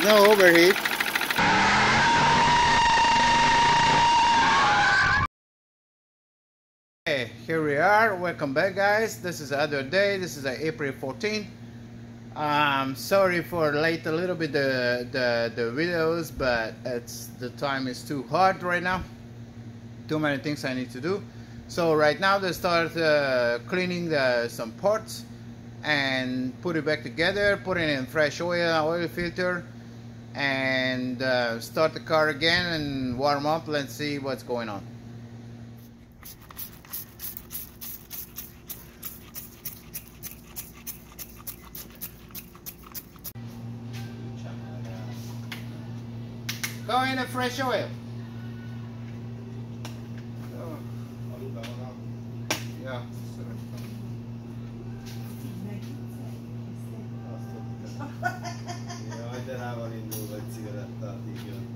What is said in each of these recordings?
no overheat. Okay, here we are. Welcome back, guys. This is the other day. This is April 14th. Sorry for late a little bit the videos, but the time is too hard right now. Too many things I need to do. So right now they start cleaning some parts and put it back together, putting in fresh oil filter, and start the car again and warm up. Let's see what's going on. Go in the fresh oil. Yeah. Általában indul egy cigarettát, így jön,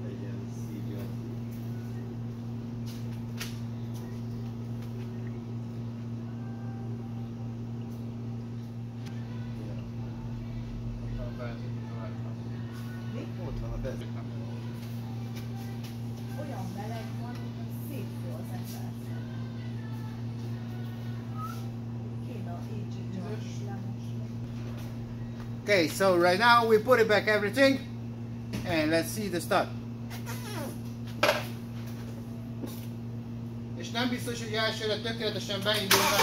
egy ilyen szívjon. Ott van a benzin. Olyan meleg van, hogy szép az ember. Kéne a éjjel lemosni. Okay, so right now we put it back everything and let's see the start. És nem biztos, hogy elsőre tökéletesen beindulnak.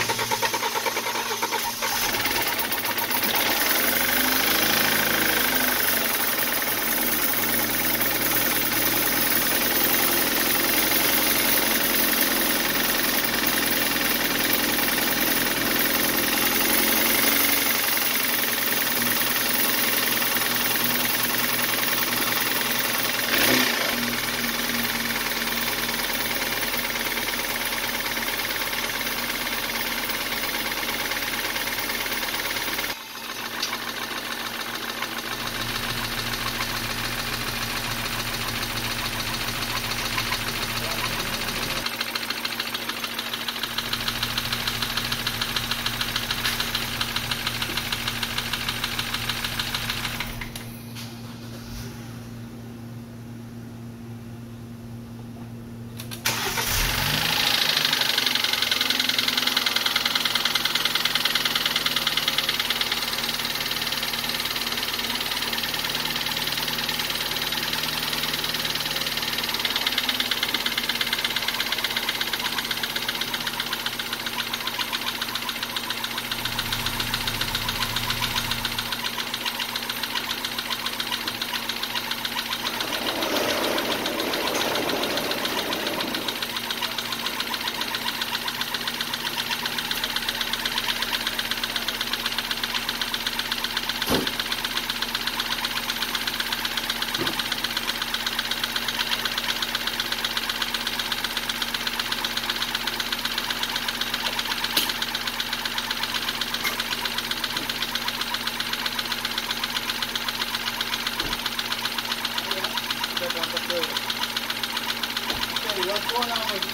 Okay, what's going on with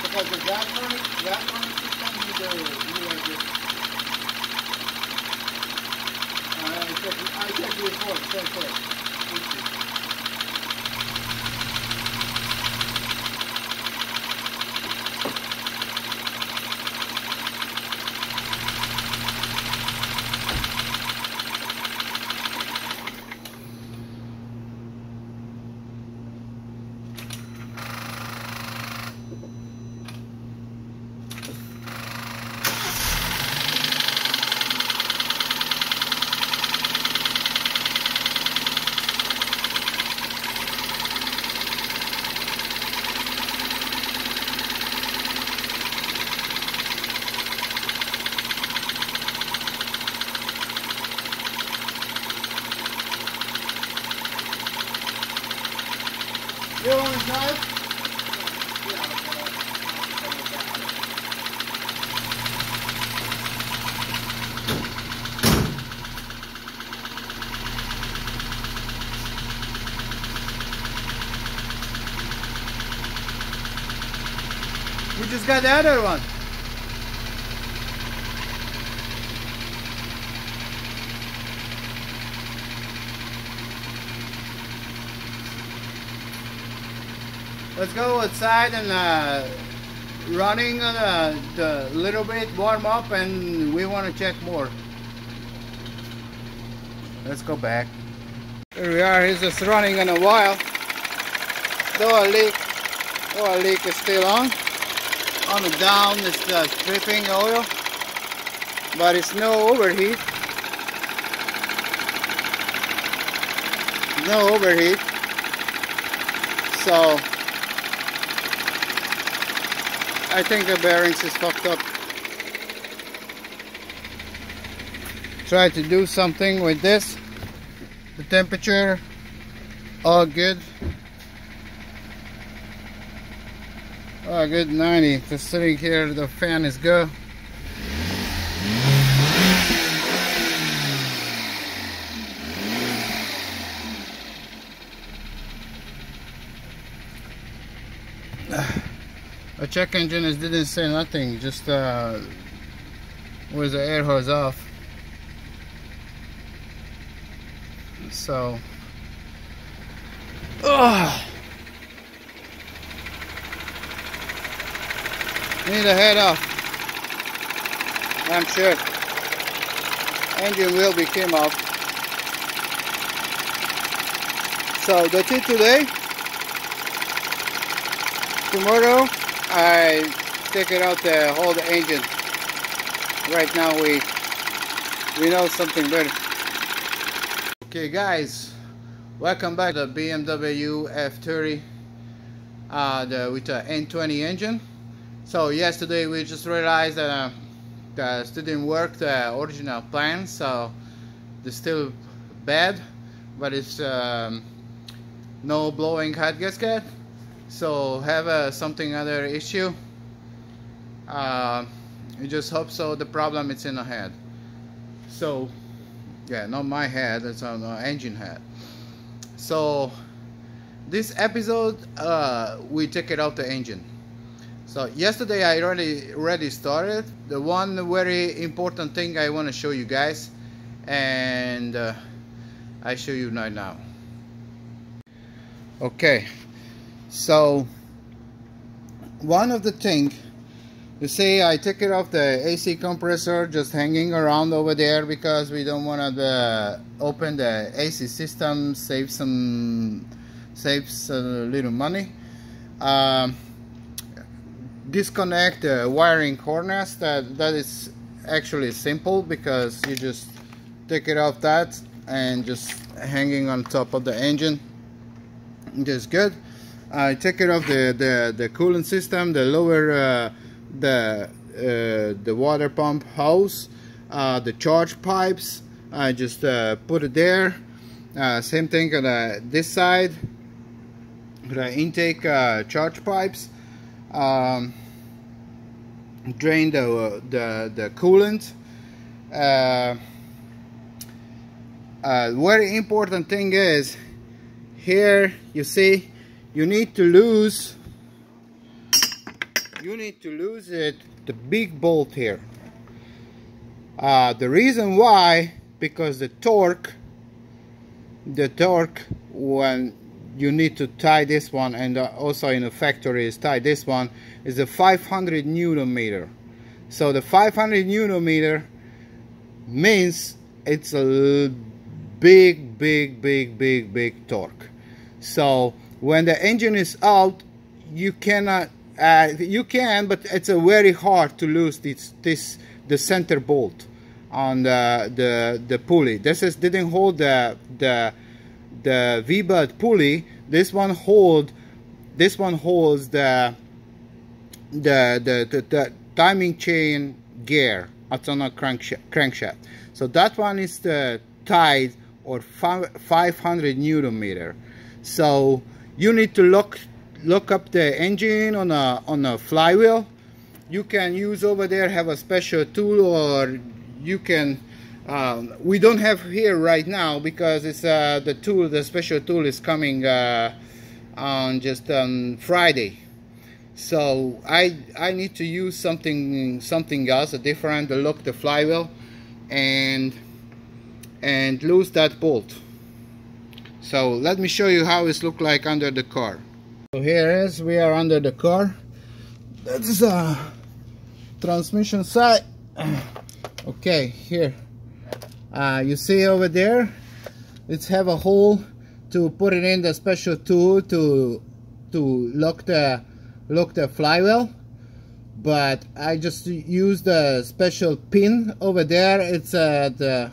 because the gas burning system you like this. I checked the report, so. You want to drive? just got the other one. Let's go outside and running the little bit, warm up, and we want to check more. Let's go back. Here we are. He's just running in a while. Though a leak is still on. On the down is dripping oil, but it's no overheat. No overheat. So I think the bearings is fucked up. Try to do something with this. The temperature, all good. All good, 90. Just sitting here, the fan is good. A check engine didn't say nothing, just was the air hose off. So, need a head off. I'm sure. Engine will be came off. So that's it today. Tomorrow I take it out the whole engine. Right now we know something better. Okay guys, welcome back to the BMW F30 with the N20 engine. So yesterday we just realized that it didn't work, the original plan, so it's still bad, but it's no blowing hot gasket. So have something other issue. You just hope so. The problem is in the head. So yeah, not my head, it's on the engine head. So this episode we take it out the engine. So yesterday I already started. The one very important thing I want to show you guys, and I show you right now. Okay, so one of the things, you see, I take it off the AC compressor just hanging around over there because we don't want to open the AC system, saves a little money. Disconnect the wiring harness. That is actually simple because you just take it off that and just hanging on top of the engine. Just good. I take it off the coolant system, the lower the water pump hose, the charge pipes. I just put it there. Same thing on this side, the intake charge pipes. Drain the coolant. Very important thing is here, you see, you need to lose it, the big bolt here. The reason why, because the torque when you need to tie this one, and also in the factory is tie this one, is a 500 Newton meter. So the 500 Newton meter means it's a big torque. So when the engine is out, you cannot you can, but it's very hard to lose the center bolt on the pulley. This didn't hold the V-butt pulley. This one holds the timing chain gear. It's on a crankshaft. So that one is the tied or 500 Newton meter. So you need to look up the engine on a flywheel. You can use over there, have a special tool, or you can we don't have here right now because it's the special tool is coming on Friday. So I need to use something else, a different, to lock the flywheel and loose that bolt. So let me show you how it looks like under the car. So here is, we are under the car. That is a transmission side. Okay, here you see over there, it's have a hole to put it in, the special tool to lock the flywheel. But I just use the special pin over there. It's the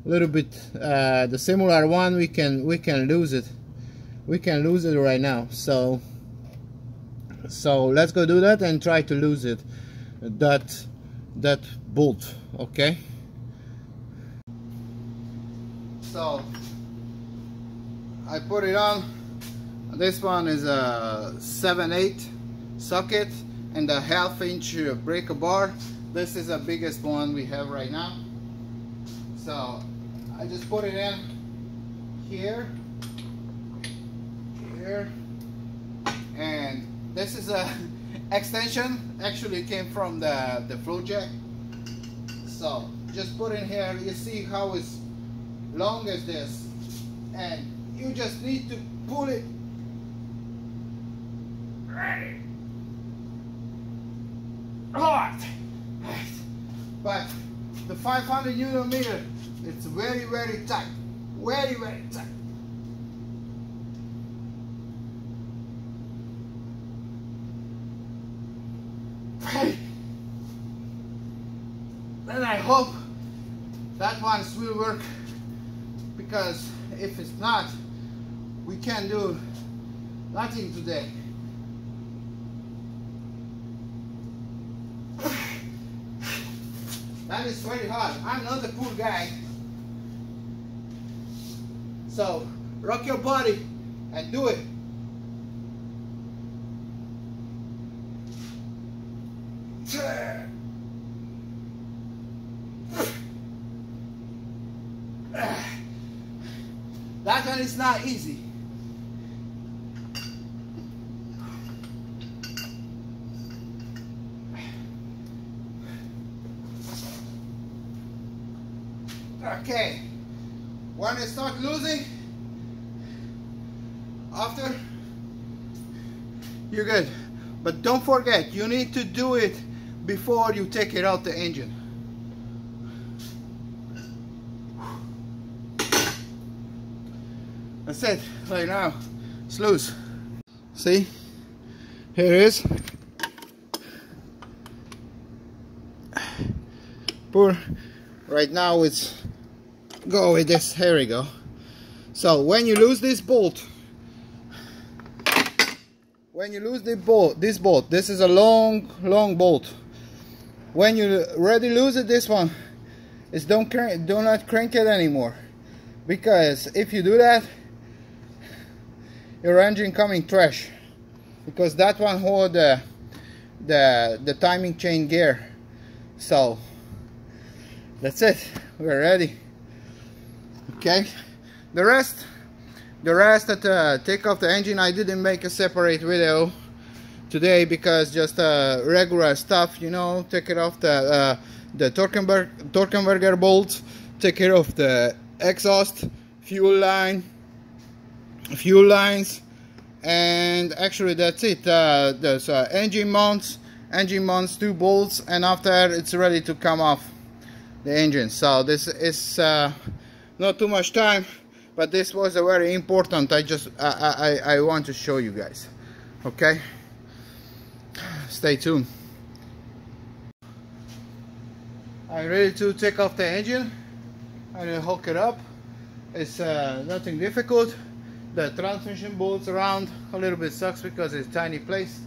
little bit the similar one. We can lose it. We can lose it right now. So let's go do that and try to lose it. That bolt. Okay. So I put it on. This one is a 7/8 socket and a 1/2 inch breaker bar. This is the biggest one we have right now. So I just put it in here, and this is a extension. Actually, it came from the flow jack. So just put in here. You see how it's long as this, and you just need to pull it hard. But the 500 Newton meter, it's very tight, very tight. Then I hope that one will work, because if it's not, we can do nothing today. That is very hard. I'm not a poor guy. So rock your body and do it. That one is not easy. Okay, when it starts losing, after, you're good. But don't forget, you need to do it before you take it out the engine. That's it, right now, it's loose. See, here it is. Poor, right now it's, go with this, here we go. So when you lose this bolt, this is a long bolt. When you already lose it, this one, is do not crank it anymore, because if you do that, your engine coming trash, because that one hold the timing chain gear. So that's it, we're ready. Okay, the rest that take off the engine, I didn't make a separate video today, because just regular stuff, you know, take it off the Torkenberger bolts, take care of the exhaust, fuel lines, and actually that's it. There's engine mounts, 2 bolts, and after it's ready to come off the engine. So this is not too much time, but this was a very important. I want to show you guys. Okay, stay tuned. I'm ready to take off the engine and hook it up. It's nothing difficult. The transmission bolts around a little bit sucks because it's a tiny place.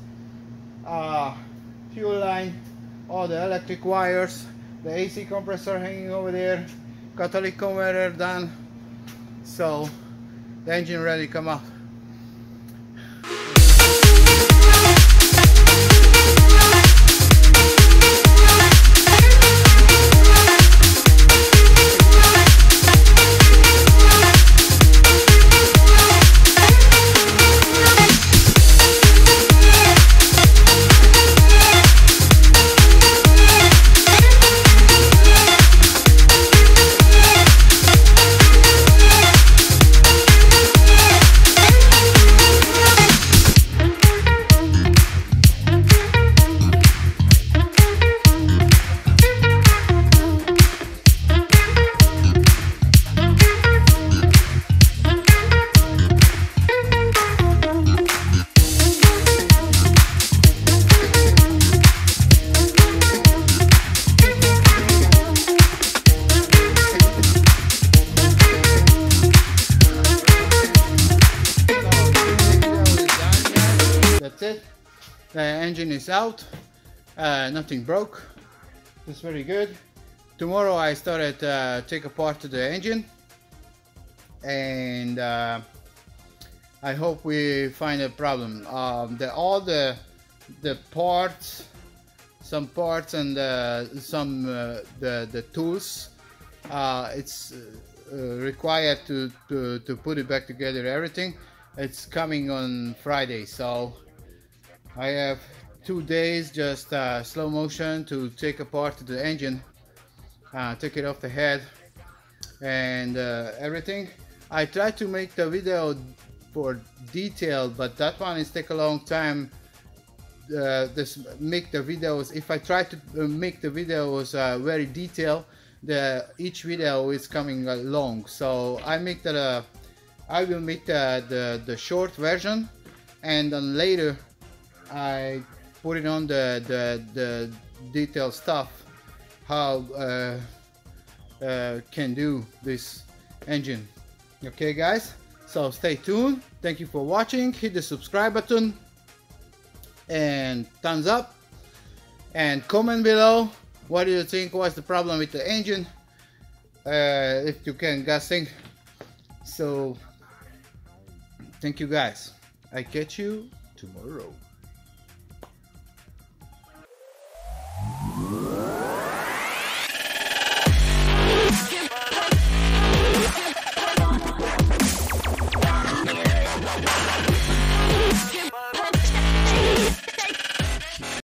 Fuel line, all the electric wires, the AC compressor hanging over there, catalytic converter done. So the engine ready to come out. it. The engine is out, nothing broke. It's very good. Tomorrow I started take apart the engine, and I hope we find a problem. All the parts, some parts, and some the tools, it's required to put it back together. Everything, it's coming on Friday, so I have 2 days just slow motion to take apart the engine, take it off the head and everything. I tried to make the video for detail, but that one is take a long time. Make the videos. If I try to make the videos very detailed, each video is coming long. So I make that. I will make the short version, and then later I put it on the detailed stuff. How can do this engine. Okay, guys. So stay tuned. Thank you for watching. Hit the subscribe button and thumbs up, and comment below what do you think was the problem with the engine, if you can guessing. So thank you guys. I catch you tomorrow.